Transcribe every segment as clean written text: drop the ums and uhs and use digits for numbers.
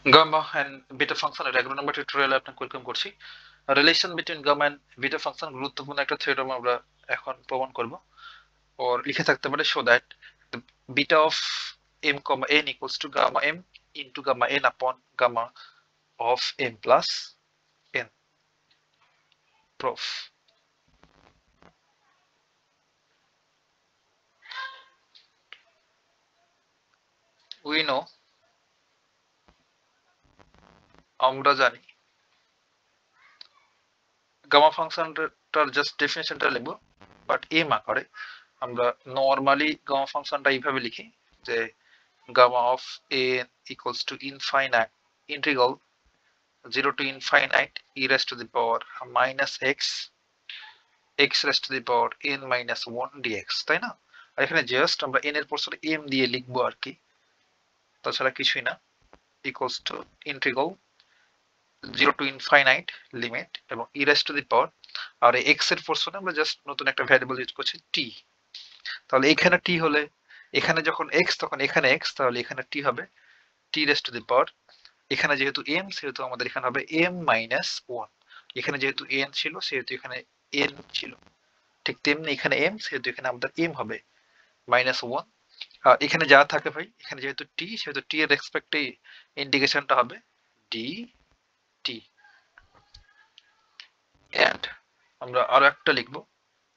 Gamma and beta ফাংশনের 11 নম্বর টিউটোরিয়ালে আপনাকে ওয়েলকাম করছি। Relation between gamma and beta function গুরুত্বপূর্ণ একটা থিওরেম আমরা এখন প্রমাণ করব। ওর লিখে থাকতে পারে show that the beta of m comma n equals to gamma m into gamma n upon gamma of m plus n. Proof. We know, আমরা জানি গামা ফাংশনটার জাস্ট ডেফিনিশনটা লিখবো, বাট এম আকারে আমরা নরমালি গামা ফাংশনটা এইভাবে লিখি যে gamma of n equals to infinite integral 0 to infinite e raised to the power minus x x raised to the power n minus 1 dx, তাই না? আর এখানে জাস্ট আমরা n এর পরিবর্তে m দিয়ে লিখবো আর কি, তাছাড়া কিছুই না। equals to integral 0 to infinite limit এবং e raised to the power, আর এই x এর পরিবর্তে আমরা জাস্ট নতুন একটা ভ্যারিয়েবল ইউজ করছি t। তাহলে এখানে t হলে এখানে যখন x তখন এখানে x, তাহলে এখানে t হবে t raised to the power, এখানে যেহেতু m সেহেতু আমাদের এখানে হবে m minus 1, এখানে যেহেতু n ছিল সেহেতু এখানে n ছিল, ঠিক তেমনি এখানে m সেহেতু এখানে আমাদের m হবে minus 1। আর এখানে যা থাকে ভাই, এখানে যেহেতু t সেহেতু t এর রেসপেক্টে ইন্টিগ্রেশনটা হবে dt। এন্ড আমরা আরো একটা লিখবো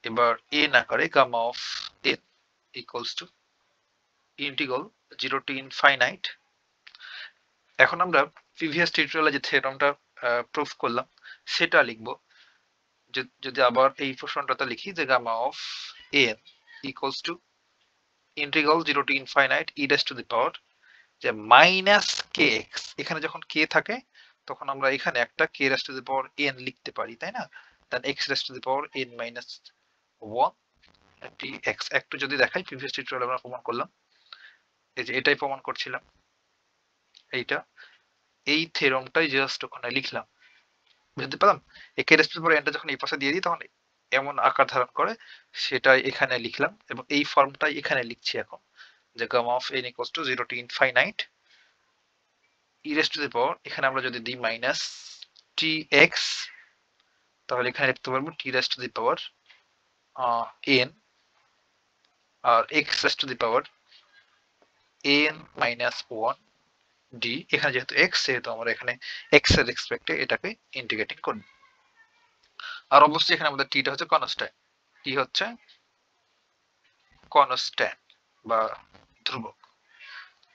এবার n আকারে gamma of n equals to integral 0 to infinite. এখন আমরা প্রিভিয়াস টিউটোরিয়ালে যে থিওরেমটা প্রুফ করলাম সেটা লিখবো। যদি আবার এই প্রশ্নটাতে লিখি যে gamma of n equals to integral 0 to infinite e raised to the power যে মাইনাস kx, এখানে যখন k থাকে তখন আমরা এখানে একটা k raised to the power n লিখতে পারি, তাই না? দেন x raised to the power n minus 1 dx। একটু যদি দেখাই, প্রিভিয়াস টিউটোরিয়ালে আমরা প্রমাণ করলাম, এই যে এটাই প্রমাণ করছিলাম, এইটা এই থিওরেমটাই জাস্ট ওখানে লিখলাম, বুঝতে পারলাম? এই k raised to the power n টা যখন এই পাশে দিয়ে দিই তখন এমন আকার ধারণ করে, সেটাই এখানে লিখলাম এবং এই ফর্মটাই এখানে লিখছি এখন যে gamma of n equals to 0 to infinite e raised to the power, এখানে আমরা যদি দিই মাইনাস tx, তাহলে এখানে লিখতে পারবো t raised to the power n R x raised to the power n minus 1 d। এখানে যেহেতু x সেহেতু আমরা এখানে x এর রেসপেক্টে এটাকে ইন্টিগ্রেটিং করব। আর অবশ্যই এখানে আমাদের t টা হচ্ছে কনস্ট্যান্ট, t হচ্ছে কনস্ট্যান্ট বা ধ্রুবক,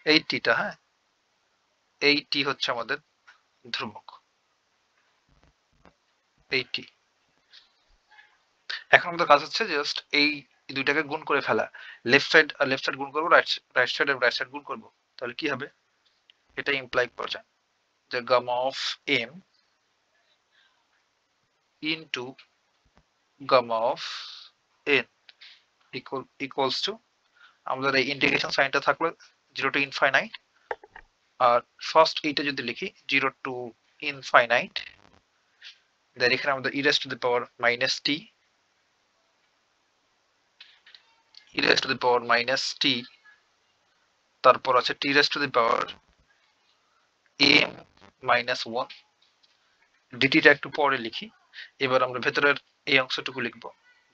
এই t টা, হ্যাঁ এই t হচ্ছে আমাদের ধ্রুবক, এই t। এখন আমাদের কাজ হচ্ছে জাস্ট এই দুইটাকে গুণ করে ফেলা, লেফট সাইড আর লেফট সাইড গুণ করব, রাইট সাইড আর রাইট সাইড গুণ করব, তাহলে কি হবে এটা ইমপ্লাই করছে যে gamma of m into gamma of n equals to, আমাদের এই ইন্টিগ্রেশন সাইনটা থাকলো 0 টু ইনফাইনাইট, আর ফার্স্ট এইটা যদি লিখি 0 টু ইনফাইনাইট, দেন এখানে আমাদের e raised to the power minus t, e raised to the power minus t, তারপর আছে t raised to the power m minus 1 dt টা একটু পরে লিখি। এবার আমরা ভেতরের এই অংশটুকু লিখব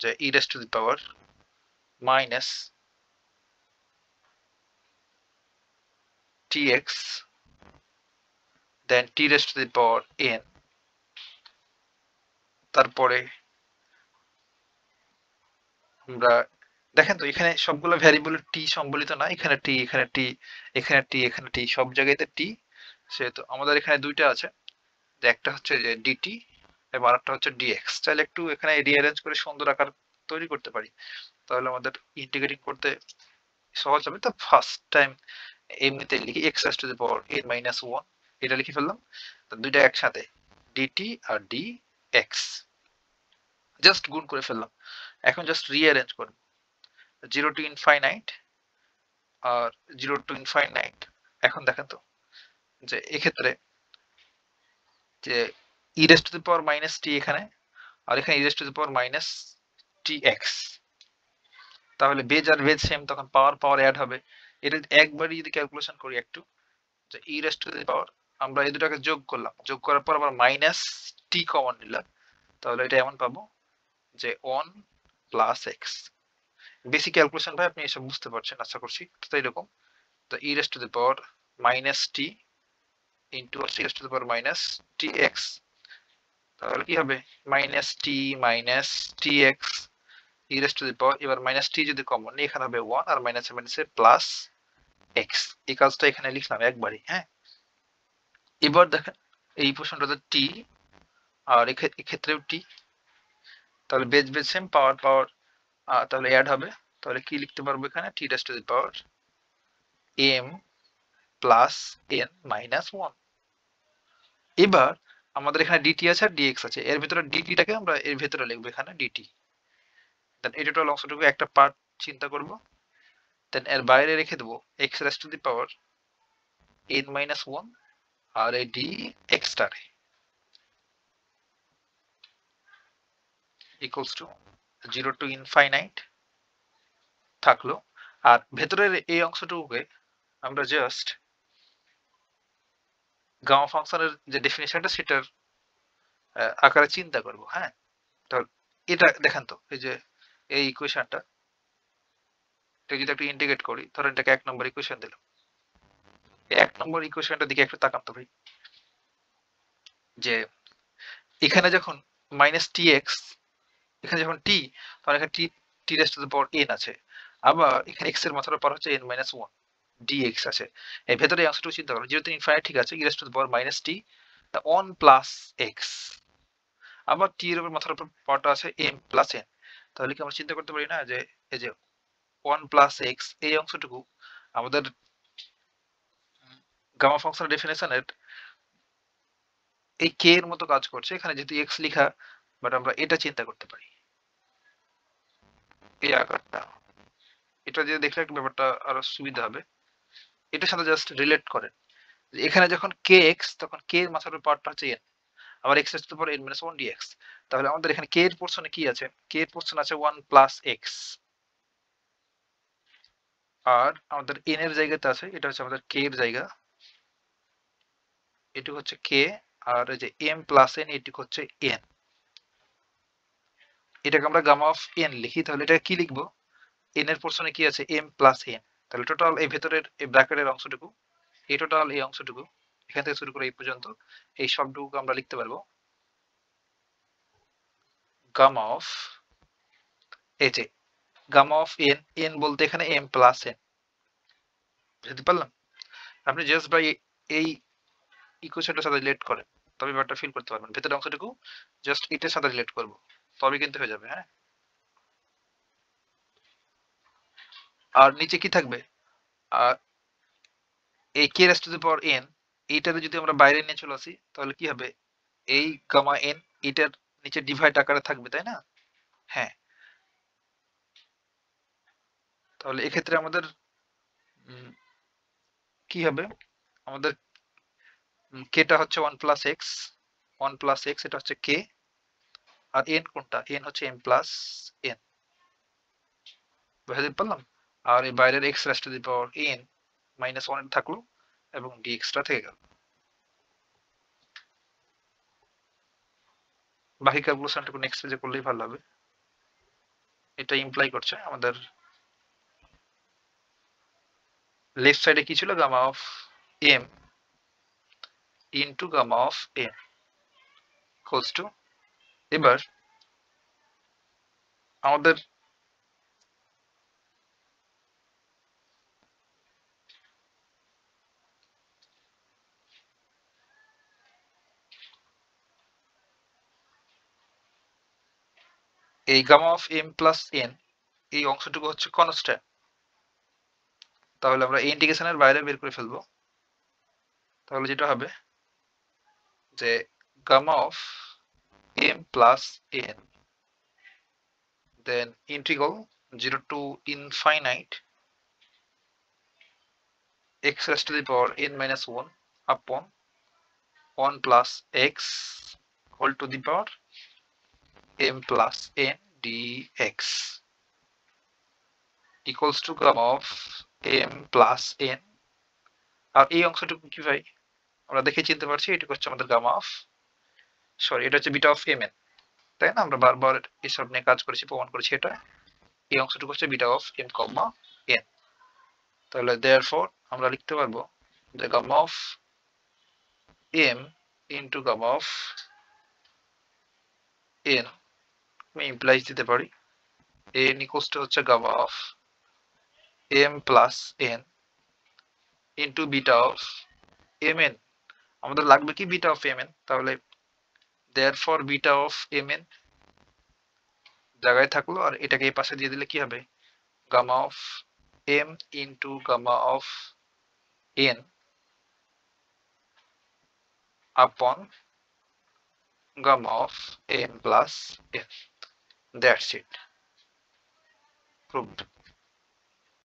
যে e raised to the power minus tx then t raised to the power n, তারপরে আমরা দেখেন তো এখানে সবগুলো ভ্যারিয়েবলের t সম্বলিত না, এখানে t এখানে t এখানে t এখানে t সব জায়গাতে t, সেহেতু আমাদের এখানে দুইটা আছে, যে একটা হচ্ছে যে dt এবং আরেকটা হচ্ছে dx। চাইলে একটু এখানে রিঅ্যারেঞ্জ করে সুন্দর আকার তৈরি করতে পারি, তাহলে আমাদের ইন্টিগ্রেটিং করতে সহজ হবে। তো ফার্স্ট টাইম এমনিতে লিখি x raised to the power n minus 1, এটা লিখে ফেললাম, তো দুইটা একসাথে dt আর dx জাস্ট গুণ করে ফেললাম। এখন জাস্ট রিঅ্যারেঞ্জ করব 0 টু ইনফাইনাইট আর 0 টু ইনফাইনাইট। এখন দেখেন তো যে এক্ষেত্রে যে e raised to the power minus t এখানে, আর এখানে e raised to the power minus tx, তাহলে বেজ আর বেজ সেম, তখন পাওয়ার পাওয়ার অ্যাড হবে। এটা একবারই যদি ক্যালকুলেশন করি একটু, যে e raised to the power আমরা এই দুটাকে যোগ করলাম, যোগ করার পর আবার মাইনাস টি কমন নিলাম, তাহলে এটা এমন পাবো যে 1 প্লাস এক্স। বেসিক ক্যালকুলেশন ভাই আপনি এসব বুঝতে পারছেন আশা করছি। তো এরকম তো e raise to the power minus t into e raise to the power minus t x, তাহলে কি হবে minus t x e raise to the power, এবার মাইনাস টি যদি কমন নিই এখানে হবে 1 আর মাইনাসে মাইনাসে প্লাস এক্স। এই কাজটা এখানে লিখলাম একবারই। হ্যাঁ, এবার দেখেন এই পোর্শনটাতে টি আর এক্ষেত্রেও টি, তাহলে base base same, power power তাহলে অ্যাড হবে, তাহলে কি লিখতে পারবো এখানে t raise to the power m plus n minus 1। এবার আমাদের এখানে ডিটি আছে আর ডিএক্স আছে, এর ভিতরে ডিটিটাকে আমরা এর ভিতরে লিখবো এখানে ডিটি। দেন এই টোটাল অংশটুকু একটা পার্ট চিন্তা করব, দেন এর বাইরে রেখে দেবো x raise to the power n minus 1 আর এই ডি এক্সটারে ইকুয়ালস টু 0 টু ইনফাইনাইট থাকলো। আর ভেতরের এই অংশটুকুকে আমরা জাস্ট গামা ফাংশনের যে ডেফিনিশনটা সেটার আকারে চিন্তা করব। হ্যাঁ, তাহলে এটা দেখেন তো, এই যে এই ইকুয়েশনটা যদি একটু ইন্টিগ্রেট করি, ধরেন এটাকে 1 নম্বর ইকুয়েশন দিলাম, এই 1 নম্বর ইকুয়েশনটার দিকে একটু তাকান তো ভাই, যে এখানে যখন মাইনাস টি এক্স, এখানে যখন টি, তখন এখানে t t raise to the power n আছে, আবার এখানে এক্স এর মাথার উপর হচ্ছে এন মাইনাস 1 ডিএক্স আছে। এই ভেতরে এই অংশটুকু চিন্তা করো, যেহেতু ইনফাইনাইট ঠিক আছে, e raise to the power minus t 1 plus x, আবার টি এর উপর মাথার উপর পাওয়ারটা আছে এম প্লাস এন, তাহলে কি আমরা চিন্তা করতে পারি না যে এই যে 1 প্লাস এক্স এই অংশটুকু আমাদের গামা ফাংশনের ডেফিনেশনের এই কে এর মতো কাজ করছে, এখানে যেহেতু এক্স লেখা, বাট আমরা এটা চিন্তা করতে পারি এই আকারটা, এটা দিয়ে দেখলে একটু ব্যাপারটা আরো সুবিধা হবে। এটার সাথে জাস্ট রিলেট করেন, এখানে যখন কে এক্স তখন কে এর মাথার উপর পাওয়ারটা হচ্ছে এন, আবার এক্স এর উপর এন মাইনাস 1 ডিএক্স, তাহলে আমাদের এখানে কে এর পোরশনে কি আছে, কে এর পোরশন আছে 1 প্লাস এক্স, আর আমাদের এন এর জায়গাতে আছে, এটা হচ্ছে আমাদের কে এর জায়গা, এটুকু হচ্ছে কে, আর এই যে এম প্লাস এন এটুকু হচ্ছে এন। এটাকে আমরা গামা অফ এন লিখি, তাহলে এটা কি লিখবো, এন এর পোরশনে কি আছে এম প্লাস এন, তাহলে টোটাল এই ভেতরের এই ব্র্যাকেটের অংশটুকু, এই টোটাল এই অংশটুকু এখান থেকে শুরু করে এই পর্যন্ত এই সবটুকু আমরা লিখতে পারবো গামা অফ, এই যে গামা অফ এন, এন বলতে এখানে এম প্লাস এন, বুঝতে পারলাম। আপনি জাস্ট বাই এই ইকুয়েশনটার সাথে রিলেট করেন, তবে ব্যাপারটা ফিল করতে পারবেন, ভেতরের অংশটুকু জাস্ট এটার সাথে রিলেট করব, তবে কিন্তু হয়ে যাবে। হ্যাঁ, আর নিচে কি থাকবে, আর এই k raise to the power n, এইটারে যদি আমরা বাইরে নিয়ে চলে আসি তাহলে কি হবে, এই গামা এন এটার নিচে ডিভাইড আকারে থাকবে, তাই না? হ্যাঁ, তাহলে এক্ষেত্রে আমাদের কি হবে, আমাদের কেটা হচ্ছে 1 প্লাস এক্স, 1 প্লাস এক্স এটা হচ্ছে কে, আর এন কোনটা, এন হচ্ছে এম প্লাস এন, বুঝতে পারলাম। আর এই বাইরের x rise to the power n minus 1 থাকলো এবং ডিএক্সটা থেকে গেল। বাকি ক্যালকুলেশনটুকু নেক্সট পেজে করলেই ভালো হবে। এটা ইমপ্লাই করছে আমাদের লেফট সাইডে কি ছিল, gamma of M into gamma of N equals to, এবার আমাদের এই gamma of M plus N এই অংশটুকু হচ্ছে কনস্ট্যান্ট, তাহলে আমরা এই ইন্টিগ্রেশনের বাইরে বের করে ফেলবো, তাহলে যেটা হবে যে gamma of M plus N then integral 0 to infinite x raised to the power n minus 1 upon 1 plus x whole to the power m plus n dx equals to gamma of m plus n, আর এই অংশটুকু কি ভাই, আমরা দেখে চিনতে পারছি এটা হচ্ছে আমাদের গামা অফ, সরি এটা হচ্ছে বিটা অফ এম এন, তাই না? আমরা বারবার এসব নিয়ে কাজ করেছি, প্রমাণ করেছি এটা। এই অংশটুকু হচ্ছে beta of M comma N. তাহলে দেয়ারফর আমরা লিখতে পারবো যে gamma of M into gamma of N, আমি ইমপ্লাইজ দিতে পারি এন ইকুয়ালস টু হচ্ছে gamma of M plus N into beta of M N. আমাদের লাগবে কি বিটা অফ এম এন, তাহলে therefore beta of M N জায়গায় থাকলো, আর এটাকে এই পাশে দিয়ে দিলে কি হবে, gamma of M into gamma of N upon gamma of m plus n. That's it. Proved.